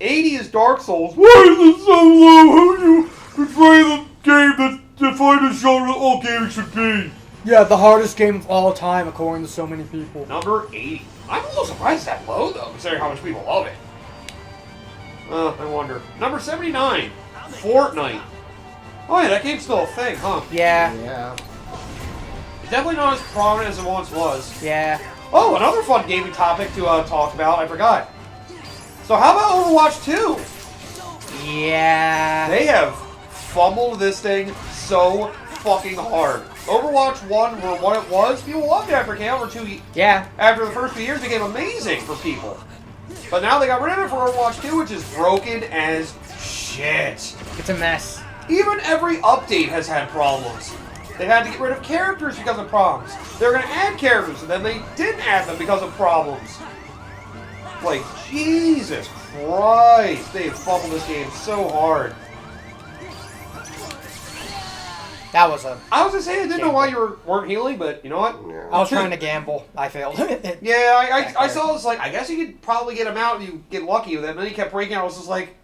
80 is Dark Souls. Why is it so low? How do you portray the game that's defined as genre all gaming should be? Yeah, the hardest game of all time, according to so many people. Number 80. I'm a little surprised that low, though, considering how much people love it. I wonder. Number 79. Fortnite. Oh, yeah, that game's still a thing, huh? Yeah. Yeah. It's definitely not as prominent as it once was. Yeah. Oh, another fun gaming topic to talk about. I forgot. So how about Overwatch 2? Yeah. They have fumbled this thing so fucking hard. Overwatch 1 were what it was. People loved it after it came out for 2 Yeah. After the first few years, it became amazing for people. But now they got rid of it for Overwatch 2, which is broken as shit. It's a mess. Even every update has had problems. They had to get rid of characters because of problems. They were going to add characters, and then they didn't add them because of problems. Like, Jesus Christ. They fumbled this game so hard. That was a... I was going to say, I didn't know why you weren't healing, but you know what? Yeah. I was trying to gamble. I failed. Yeah, I saw this, like, I guess you could probably get him out and you get lucky with it. And then he kept breaking out. I was just like,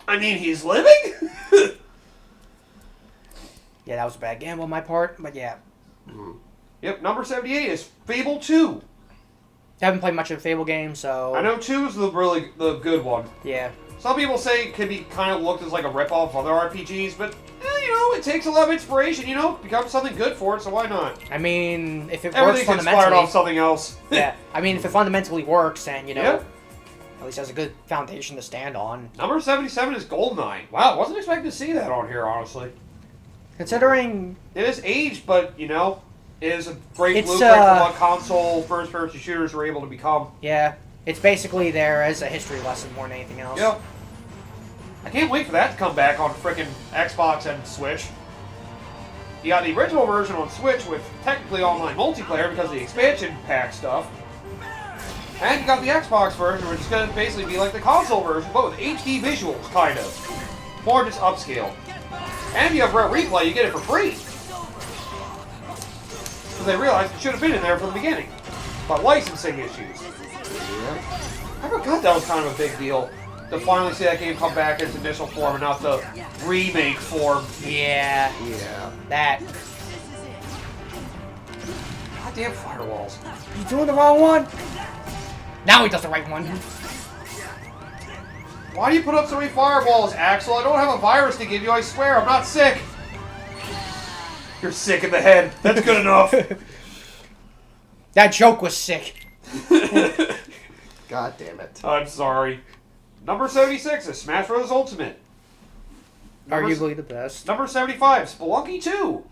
I mean, he's living? Yeah, that was a bad gamble on my part, but yeah. Yep, number 78 is Fable 2. Haven't played much of the Fable game, so... I know 2 is the good one. Yeah. Some people say it could be kind of looked as like a ripoff of other RPGs, but, you know, it takes a lot of inspiration, you know? Becomes something good for it, so why not? I mean, if it works Everything's fundamentally... inspired off something else. Yeah. I mean, if it fundamentally works and, you know, Yep. at least has a good foundation to stand on. Number 77 is GoldenEye. Wow, wasn't expecting to see that on here, honestly. Considering... It is aged, but, you know, it is a great It's, blueprint for what console first-person shooters are able to become. Yeah. It's basically there as a history lesson more than anything else. Yep. I can't wait for that to come back on frickin' Xbox and Switch. You got the original version on Switch with technically online multiplayer because of the expansion pack stuff. And you got the Xbox version, which is going to basically be like the console version, but with HD visuals, kind of. More just upscale. And if you have Rare Replay, you get it for free. Because they realized it should have been in there from the beginning. But licensing issues. Yeah. I forgot that was kind of a big deal. To finally see that game come back in its initial form and not the remake form. Yeah. Yeah. That. Goddamn firewalls. You doing the wrong one? Now he does the right one. Why do you put up so many fireballs, Axel? I don't have a virus to give you, I swear. I'm not sick. You're sick in the head. That's good enough. That joke was sick. God damn it. I'm sorry. Number 76 is Smash Bros. Ultimate. Arguably the best. Number 75, Spelunky 2.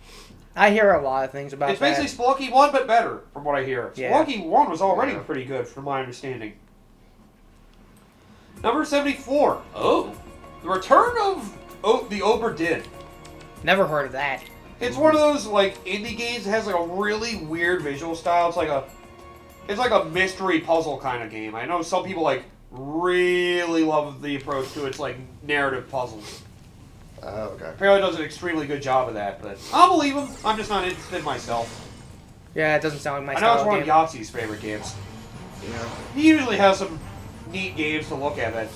I hear a lot of things about It's that. basically Spelunky 1, but better, from what I hear. Yeah. Spelunky 1 was already pretty good, from my understanding. Number 74. Oh. The Return of the Obra Dinn. Never heard of that. It's one of those, like, indie games that has, like, a really weird visual style. It's like a mystery puzzle kind of game. I know some people, like, really love the approach to its, like, narrative puzzles. Oh, okay. Apparently does an extremely good job of that, but I'll believe him. I'm just not interested myself. Yeah, it doesn't sound like my I know style it's one of Yahtzee's favorite games. Yeah. He usually has some neat games to look at that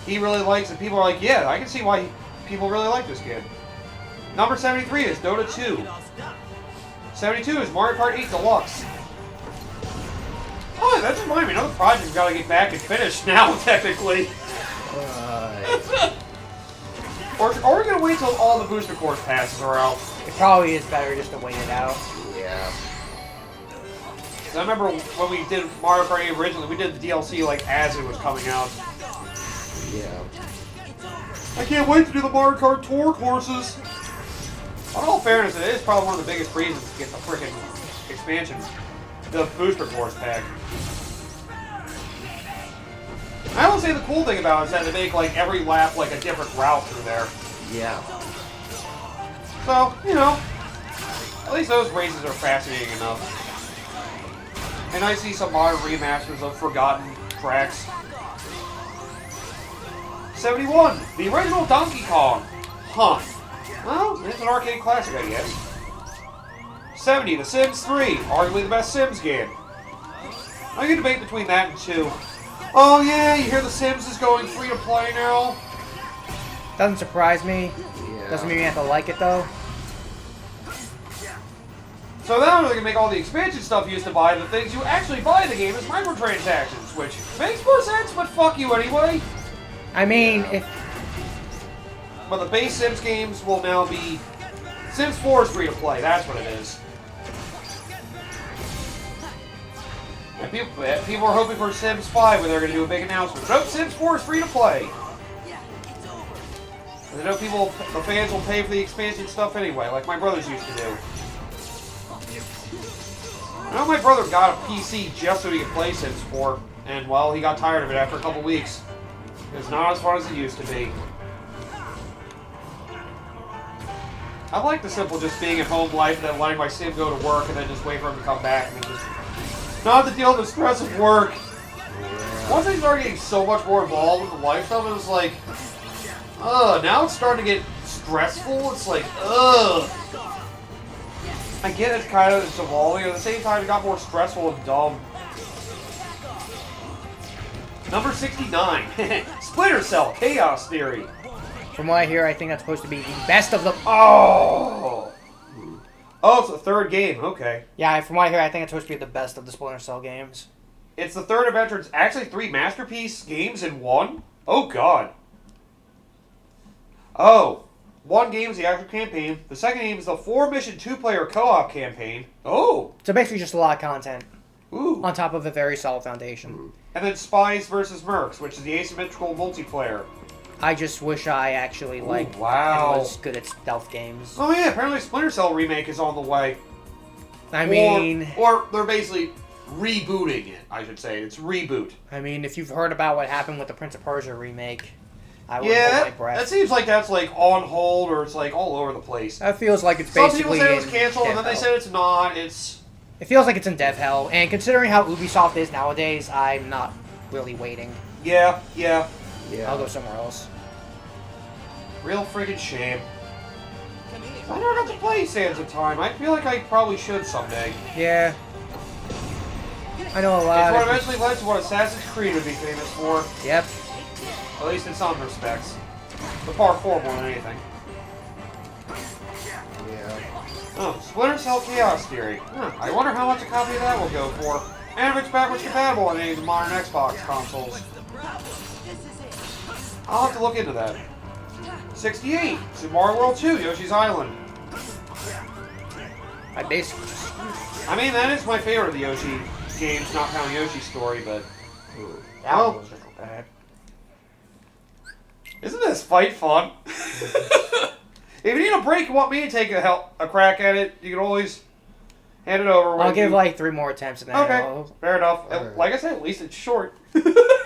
he really likes, and people are like, yeah, I can see why people really like this game. Number 73 is Dota 2. 72 is Mario Kart 8 Deluxe. Oh, that reminds me, another project's got to get back and finish now, technically. Or are we going to wait till all the booster course passes are out? It probably is better just to wait it out. Yeah. I remember when we did Mario Kart 8 originally, we did the DLC like as it was coming out. Yeah. I can't wait to do the Mario Kart Tour courses. On all fairness, it is probably one of the biggest reasons to get the frickin' expansion, the booster course pack. I will say the cool thing about it is that they make like every lap like a different route through there. Yeah. So, you know, at least those races are fascinating enough. And I see some modern remasters of forgotten tracks. 71, the original Donkey Kong. Huh. Well, it's an arcade classic, I guess. 70, The Sims 3, arguably the best Sims game. I can debate between that and 2. Oh yeah, you hear The Sims is going free to play now? Doesn't surprise me. Yeah. Doesn't mean you have to like it though. So now they're gonna make all the expansion stuff you used to buy, the things you actually buy in the game as microtransactions, which makes more sense, but fuck you anyway. I mean, But the base Sims games will now be Sims 4 is free to play. That's what it is. And people are hoping for Sims 5 where they're going to do a big announcement. Nope, Sims 4 is free to play. And I know the fans will pay for the expansion stuff anyway, like my brothers used to do. I know my brother got a PC just so he could play Sims 4, and well, he got tired of it after a couple weeks. It's not as fun as it used to be. I like the simple just being at home life and then letting my sim go to work and then just wait for him to come back and just not to deal with the stress of work. Once I started getting so much more involved with the life stuff, it was like, now it's starting to get stressful. It's like, I get it's evolving, at the same time it got more stressful and dumb. Number 69, Splinter Cell Chaos Theory. from what I hear, I think that's supposed to be the best of the. Oh, it's the third game. Okay. Yeah, from what I hear, I think it's supposed to be the best of the Splinter Cell games. It's the third adventure. It's actually 3 masterpiece games in one. Oh god. Oh, one game is the actual campaign. The second game is the 4-mission 2-player co-op campaign. Oh. So basically, just a lot of content. Ooh. On top of a very solid foundation. And then Spies vs. Mercs, which is the asymmetrical multiplayer. I just wish I actually liked wow. and was good at stealth games. Oh yeah, apparently Splinter Cell remake is on the way. I mean... Or they're basically rebooting it, I should say. It's reboot. I mean, if you've heard about what happened with the Prince of Persia remake, I would hold my breath. That seems like that's like on hold or it's like all over the place. That feels like it's Some basically people said it was canceled and then they said it's not. It feels like it's in dev hell, and considering how Ubisoft is nowadays, I'm not really waiting. Yeah. I'll go somewhere else. Real friggin' shame. I never got to play Sands of Time. I feel like I probably should someday. Yeah. I know a lot. It's what eventually led to what Assassin's Creed would be famous for. Yep. At least in some respects. But far 4 more than anything. Yeah. Oh, Splinter Cell Chaos Theory. Huh, I wonder how much a copy of that will go for. And if it's backwards compatible on any of the modern Xbox consoles. I'll have to look into that. 68, Super Mario World 2, Yoshi's Island. I basically... I mean, that is my favorite of the Yoshi games, not counting Yoshi's Story, but... That one was just bad. Isn't this fight fun? If you need a break and want me to take a crack at it, you can always hand it over. I'll give like 3 more attempts and then Okay, fair enough. Like I said, at least it's short.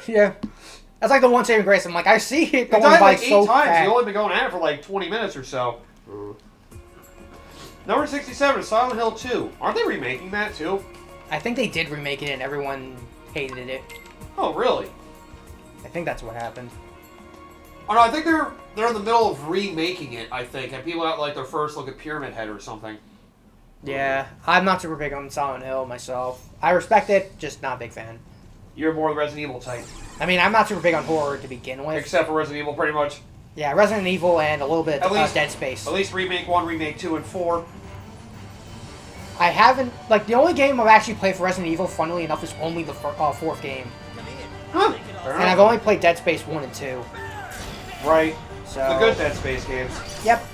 Yeah. That's like the one saving grace. I'm like, I see it going died by like 8 so times. fast. You've only been going at it for like 20 minutes or so. Number 67 is Silent Hill 2. Aren't they remaking that too? I think they did remake it and everyone hated it. Oh, really? I think that's what happened. Oh no, I think they're in the middle of remaking it, I think, and people got like their first look at Pyramid Head or something. Yeah, I'm not super big on Silent Hill myself. I respect it, just not a big fan. You're more the Resident Evil type. I mean, I'm not super big on horror to begin with. Except for Resident Evil, pretty much. Yeah, Resident Evil and a little bit of Dead Space. At least Remake 1, Remake 2, and 4. I haven't... Like, the only game I've actually played for Resident Evil, funnily enough, is only the 4th game. Huh. And I've only played Dead Space 1 and 2. Right. So... The good Dead Space games. Yep.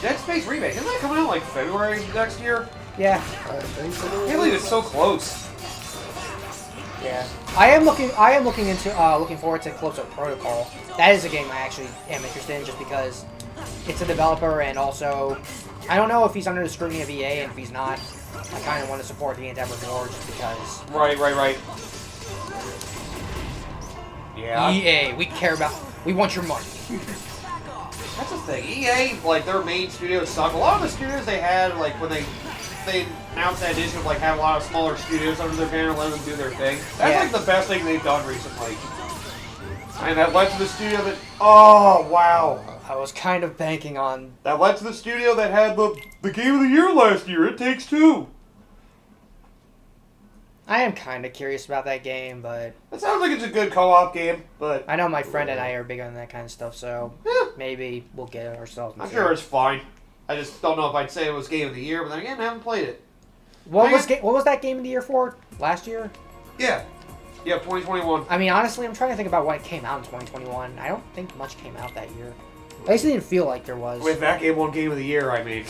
Dead Space Remake, isn't that coming out like February next year? Yeah. I think so. I can't believe it's so close. Yeah. I am looking into looking forward to Close Up Protocol. That is a game I actually am interested in just because it's a developer and also I don't know if he's under the scrutiny of EA, and if he's not, I kind of want to support the endeavor more just because. Right. Yeah. EA, we want your money. That's the thing. EA, like, their main studios suck. A lot of the studios they had, like, when they announced that edition of, like, have a lot of smaller studios under their banner, let them do their thing. That's, like, the best thing they've done recently. And that led to the studio that... Oh, wow. I was kind of banking on... That led to the studio that had the Game of the Year last year, It Takes Two. I am kind of curious about that game, but It sounds like it's a good co-op game, but I know my friend and I are big on that kind of stuff, so yeah, maybe we'll get it ourselves. and I'm see. sure it's fine. I just don't know if I'd say it was Game of the Year, but then again, I haven't played it. What was that game of the year for? Last year? Yeah. Yeah, 2021. I mean, honestly, I'm trying to think about when it came out in 2021. I don't think much came out that year. At least it didn't feel like there was. With that game won Game of the Year, I mean.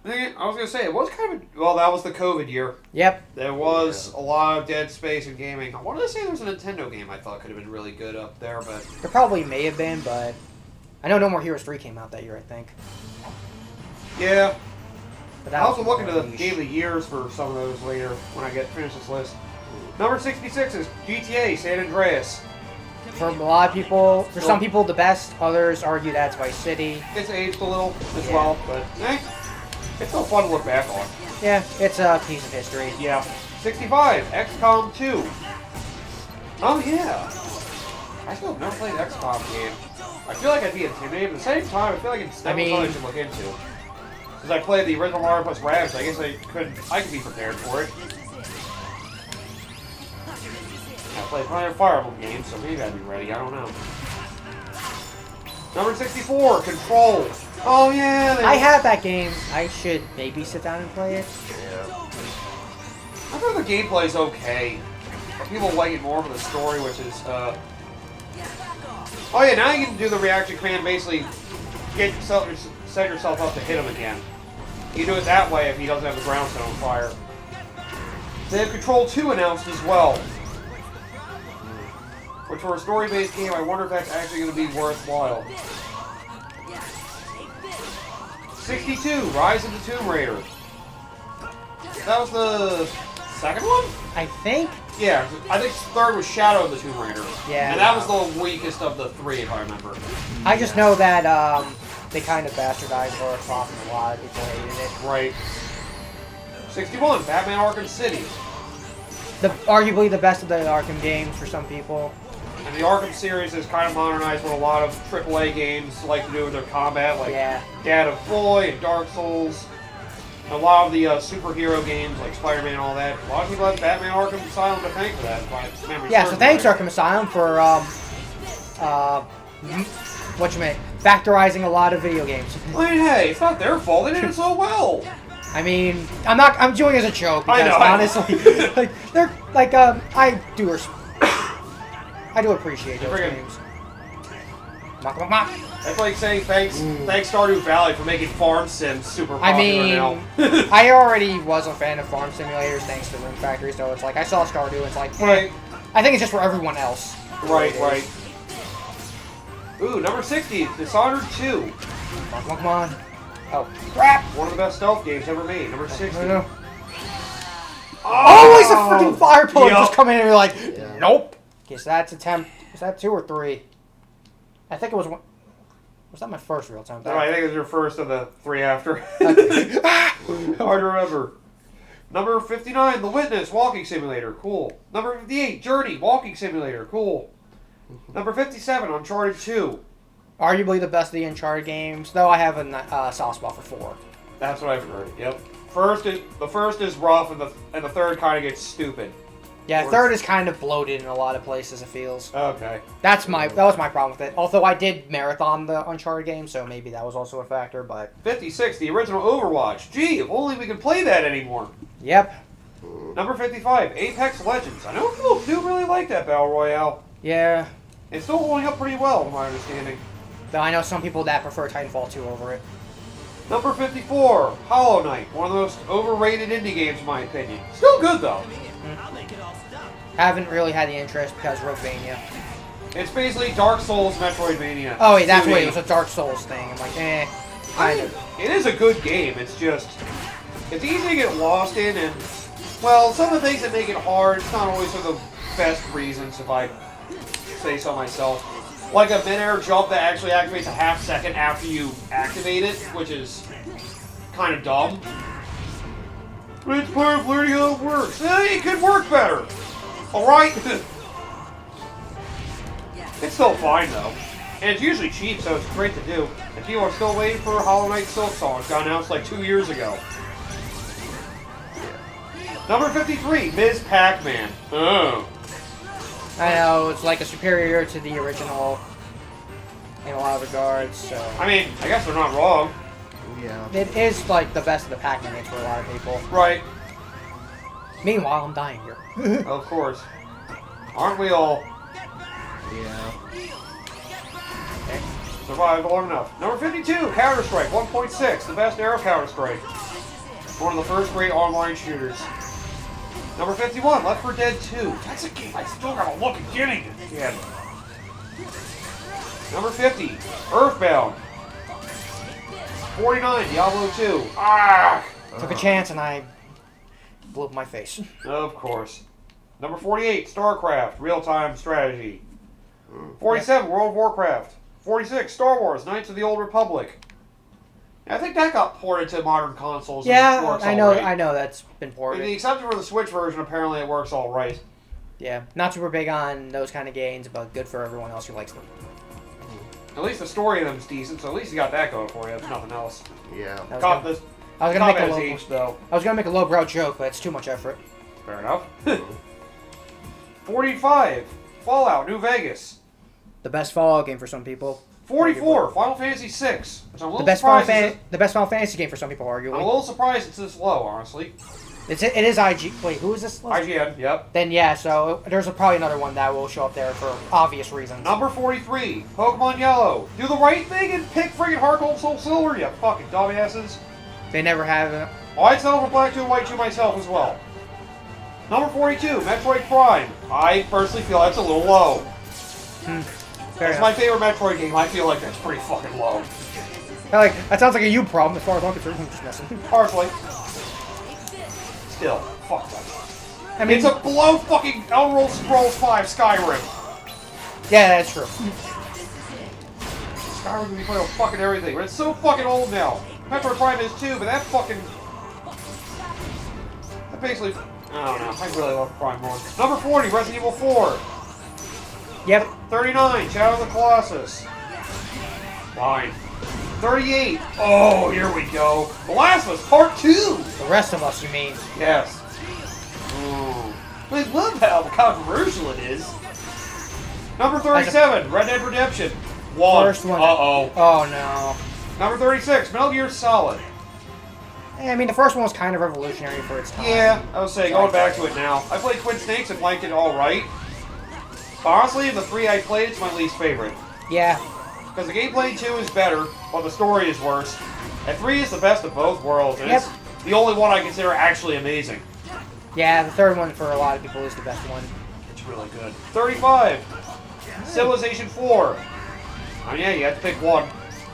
I was going to say, it was kind of... Well, that was the COVID year. Yep. There was a lot of dead space in gaming. I wanted to say there was a Nintendo game I thought could have been really good up there, but... There probably may have been, but I know No More Heroes 3 came out that year, I think. Yeah. But that I also was look into more the niche. Game of the Years for some of those later when I finish this list. Number 66 is GTA San Andreas. For a lot of people, for some people, the best. Others argue that's Vice City. It's aged a little as Yeah. well, but it's still fun to look back on. Yeah, it's a piece of history. Yeah. 65, XCOM 2. Oh, yeah. I still have never played an XCOM game. I feel like I'd be intimidated, but at the same time, I feel like it's definitely something I should look into. Because I played the original Mario plus Rabbids, I guess I could be prepared for it. I played plenty of Fire Emblem games, so maybe I'd be ready, I don't know. Number 64, Control. Oh, yeah. I have that game. I should maybe sit down and play it. I thought the gameplay's okay. People like it more for the story, which is, Oh yeah, now you can do the reaction command, basically set yourself up to hit him again. You do it that way if he doesn't have the ground set on fire. They have Control 2 announced as well. Which for a story-based game, I wonder if that's actually going to be worthwhile. 62, Rise of the Tomb Raider. That was the second one? I think. Yeah, I think third was Shadow of the Tomb Raider. Yeah. And that was the weakest of the three, if I remember. I just know that they kind of bastardized Lara Croft and a lot of people hated it. Right. 61, Batman Arkham City. Arguably the best of the Arkham games for some people. And the Arkham series is kind of modernized what a lot of AAA games like to do with their combat, like Yeah. Dad of Boy and Dark Souls. A lot of the superhero games like Spider-Man and all that. A lot of people have Batman Arkham Asylum to thank for that. If I remember Yeah, so certain thanks right. Arkham Asylum for factorizing a lot of video games. I mean, hey, it's not their fault. They did it so well. I mean, I'm doing it as a joke because I know. honestly, like they're like I do appreciate those Friggin- games. Mock, mock, mock. That's like saying thanks Stardew Valley for making farm sims super I popular mean, now. I already was a fan of farm simulators thanks to Rune Factory, so it's like I saw Stardew, it's like, Right. I think it's just for everyone else. Right. Ooh, number 60, Dishonored 2. Come on. Oh, crap! One of the best stealth games ever made. Number 60. No. Oh! Always a freaking fire pillar Yup. just come in and you're like, Yeah. nope. Okay, so that's attempt. Was that 2 or 3? I think it was one. Was that my first real attempt? No, I think it was your first of the 3 after. Okay. Hard to remember. Number 59, The Witness, Walking Simulator. Cool. Number 58, Journey, Walking Simulator. Cool. Number 57, Uncharted 2. Arguably the best of the Uncharted games, though I have a soft spot for 4. That's what I've heard. Yep. The first is rough, and the third kind of gets stupid. Yeah, 3rd is kind of bloated in a lot of places, it feels. Okay. That was my problem with it. Although I did marathon the Uncharted game, so maybe that was also a factor, but 56, the original Overwatch. Gee, if only we could play that anymore. yep. Number 55, Apex Legends. I know people do really like that Battle Royale. Yeah. It's still holding up pretty well, from my understanding. Though I know some people that prefer Titanfall 2 over it. Number 54, Hollow Knight. One of the most overrated indie games, in my opinion. Still good, though. Haven't really had the interest because Roguevania. It's basically Dark Souls Metroidvania. Oh, wait, that's 2D. what it was, a Dark Souls thing. I'm like, I kind mean, of. it is a good game. It's just, it's easy to get lost in, and, well, some of the things that make it hard, it's not always for the best reasons, if I say so myself. Like a mid-air jump that actually activates a half second after you activate it, which is kind of dumb. But it's part of learning how it works. It could work better. Alright? It's still fine, though. And it's usually cheap, so it's great to do. And people are still waiting for Hollow Knight Silk Song. It got announced like 2 years ago. Number 53, Ms. Pac-Man. Oh. I know, it's like a superior to the original in a lot of regards, so... I mean, I guess they're not wrong. Yeah. It is like the best of the Pac-Man games for a lot of people. Right. Meanwhile, I'm dying here. Of course. Aren't we all? Yeah. Okay. Survived long enough. Number 52, Counter-Strike 1.6, the best era of Counter-Strike. One of the first great online shooters. Number 51, Left 4 Dead 2. That's a game I still gotta look at getting again. Number 50, Earthbound. 49, Diablo 2. Ah! Took a chance and I blew up my face. Of course. Number 48, StarCraft, real-time strategy. 47, World of Warcraft. 46, Star Wars, Knights of the Old Republic. I think that got ported to modern consoles. Yeah, and works I know. all right. I know that's been With ported. the exception for the Switch version, apparently it works all right. Yeah, not super big on those kind of games, but good for everyone else who likes them. At least the story of them's decent, so at least you got that going for you. If nothing else. Yeah. I was Cop gonna- this. I was gonna make a Combat low. aged though. I was gonna make a lowbrow joke, but it's too much effort. Fair enough. 45, Fallout, New Vegas. The best Fallout game for some people. 44, Final Fantasy VI. Which I'm a little The best Final surprised. the best Final Fantasy game for some people, I'm a arguably. little surprised it's this low, honestly. It is IG. Wait, who is this? IGN, yep. Then yeah, so there's probably another one that will show up there for obvious reasons. Number 43, Pokemon Yellow. Do the right thing and pick friggin' Heart Gold Soul Silver, you fucking dumbasses. They never have it. Oh, I'd settle for Black 2 and White 2 myself as well. Number 42, Metroid Prime. I personally feel that's a little low. Fair It's my enough. favorite Metroid game. I feel like that's pretty fucking low. That sounds like a you problem as far as I'm concerned. I'm just messing. Partially. Still, fuck that. I mean, It's a below fucking Elder Scrolls 5 Skyrim. yeah, that's true. Skyrim can be played on fucking everything, but it's so fucking old now. Metroid Prime is too, but that fucking... That basically... I don't know. I really love Prime more. Number 40, Resident Evil 4. Yep. 39, Shadow of the Colossus. Fine. 38. Oh, here we go. The Last of Us Part 2. The rest of us, you mean? Yes. Ooh. I love how controversial it is. Number 37, Red Dead Redemption 1. First one. Uh-oh. Oh no. Number 36, Metal Gear Solid. I mean, the first one was kind of revolutionary for its time. Yeah, I was saying, going back to it now. I played Twin Snakes and liked it alright. But honestly, of the three I played, it's my least favorite. Yeah. Because the gameplay in 2 is better, but the story is worse. And 3 is the best of both worlds, and it's the only one I consider actually amazing. Yeah, the third one for a lot of people is the best one. It's really good. 35, Civilization 4. Oh yeah, you have to pick one.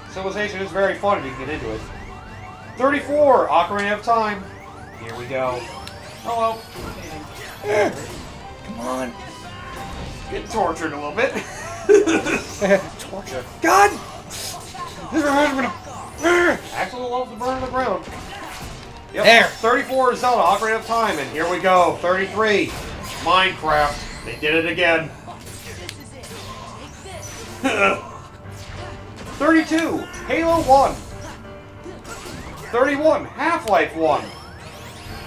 Civilization is very fun if you can get into it. 34, Ocarina of Time. Here we go. Hello. Come on. Getting tortured a little bit. Torture. God! Axel loves to burn the ground. Yep. There. 34 is Zelda, Ocarina of Time, and here we go. 33, Minecraft. They did it again. 32, Halo 1. 31, Half-Life 1.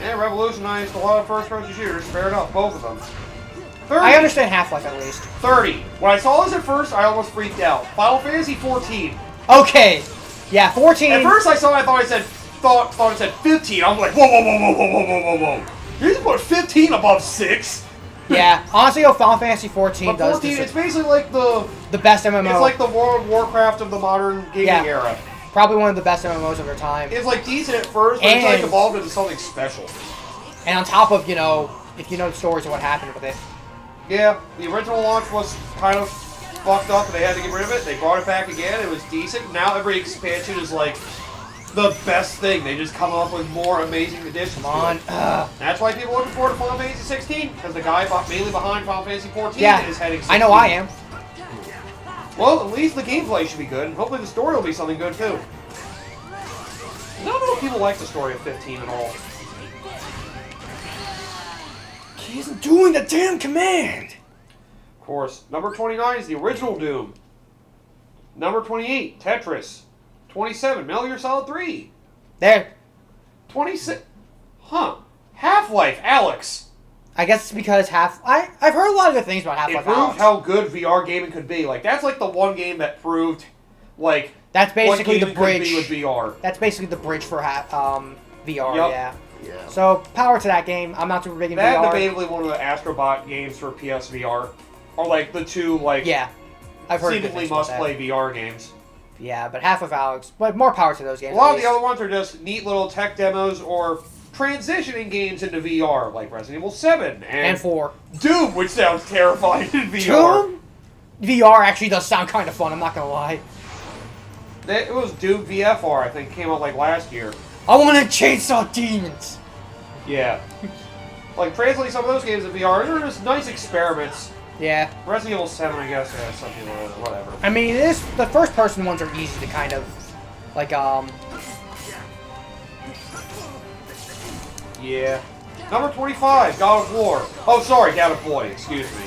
Yeah, revolutionized a lot of first-person shooters. Fair enough, both of them. 30, I understand Half-Life at least. 30. When I saw this at first, I almost freaked out. Final Fantasy 14. Okay. Yeah, 14. At first I saw it, I thought it said 15. I was like, whoa, whoa, whoa, whoa, whoa, whoa, whoa, whoa, whoa. You just put 15 above 6. Yeah, honestly, Final Fantasy 14 But does 14, it's deserve basically like the best MMO. It's like the World of Warcraft of the modern gaming Yeah. era. Probably one of the best MMOs of their time. It's like decent at first, but it's like And- evolved into something special. And on top of, if you know the stories of what happened with it. Yeah, the original launch was kind of fucked up and they had to get rid of it. They brought it back again, it was decent. Now every expansion is like the best thing. They just come up with more amazing additions. Come on. To it. That's why people are looking forward to Final Fantasy 16, because the guy mainly behind Final Fantasy 14 Yeah, is heading 16. I know I am. Well, at least the gameplay should be good, and hopefully the story will be something good too. I don't know if people like the story of 15 at all. He isn't doing the damn command! Of course. Number 29 is the original Doom. Number 28, Tetris. 27, Metal Gear Solid 3. There. 26. Huh. Half-Life, Alex. I guess it's because I've heard a lot of good things about It Half-Life proved Alex. how good VR gaming could be. Like, that's like the one game that proved, like, That's basically the what gaming could be bridge. with VR. That's basically the bridge for VR, Yep. yeah. Yeah. So, power to that game. I'm not super big in That VR. debatably one of the Astrobot games for PSVR. Or, like, the two, like, Yeah. I've heard good seemingly things about that. must-play VR games. Yeah, but Half-Life Alex. But more power to those games. A lot at of the least. other ones are just neat little tech demos or transitioning games into VR, like Resident Evil 7 And 4. Doom, which sounds terrifying in VR. Doom? VR actually does sound kind of fun, I'm not gonna lie. It was Doom VFR, I think, came out like last year. I want to chainsaw demons! Yeah. Like, translating some of those games in VR, they're just nice experiments. Yeah. Resident Evil 7, I guess, yeah, some people, whatever. I mean, the first person ones are easy to kind of, like, Yeah. Number 25, God of War. Oh, sorry, God of Boy, excuse me.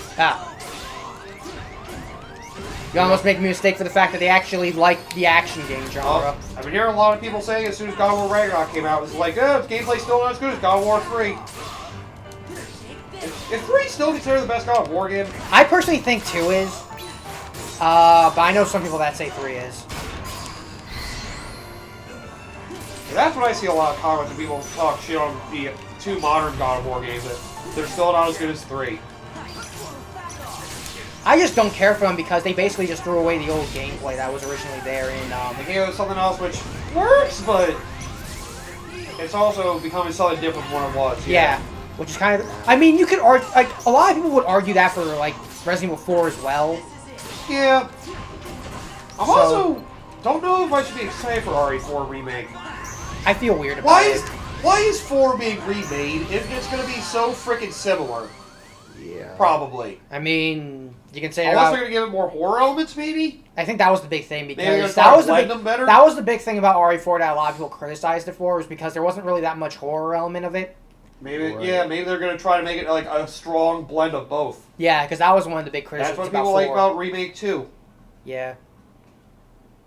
You almost make me a mistake for the fact that they actually like the action game genre. I've been hearing a lot of people saying as soon as God of War Ragnarok came out, it was like, gameplay's still not as good as God of War 3. Is 3 still considered the best God of War game? I personally think 2 is, but I know some people that say 3 is. That's what I see a lot of comments when people talk shit on the 2 modern God of War games, that they're still not as good as 3. I just don't care for them because they basically just threw away the old gameplay that was originally there in, They gave us something else which works, but it's also becoming something different from what it was. Yeah, which is kind of... I mean, you could argue... Like, a lot of people would argue that for, like, Resident Evil 4 as well. Yeah. I'm also... Don't know if I should be excited for RE4 Remake. I feel weird about it. Why is 4 being remade if it's going to be so freaking similar? Yeah. Probably. I mean, you can say Unless about... they're going to give it more horror elements, maybe? I think that was the big thing Maybe they're because gonna try to blend them better? that was the big thing about RE4 that a lot of people criticized it for, was because there wasn't really that much horror element of it. Maybe, Right. yeah, maybe they're going to try to make it like a strong blend of both. Yeah, because that was one of the big criticisms That's what about people 4. like about Remake 2. Yeah.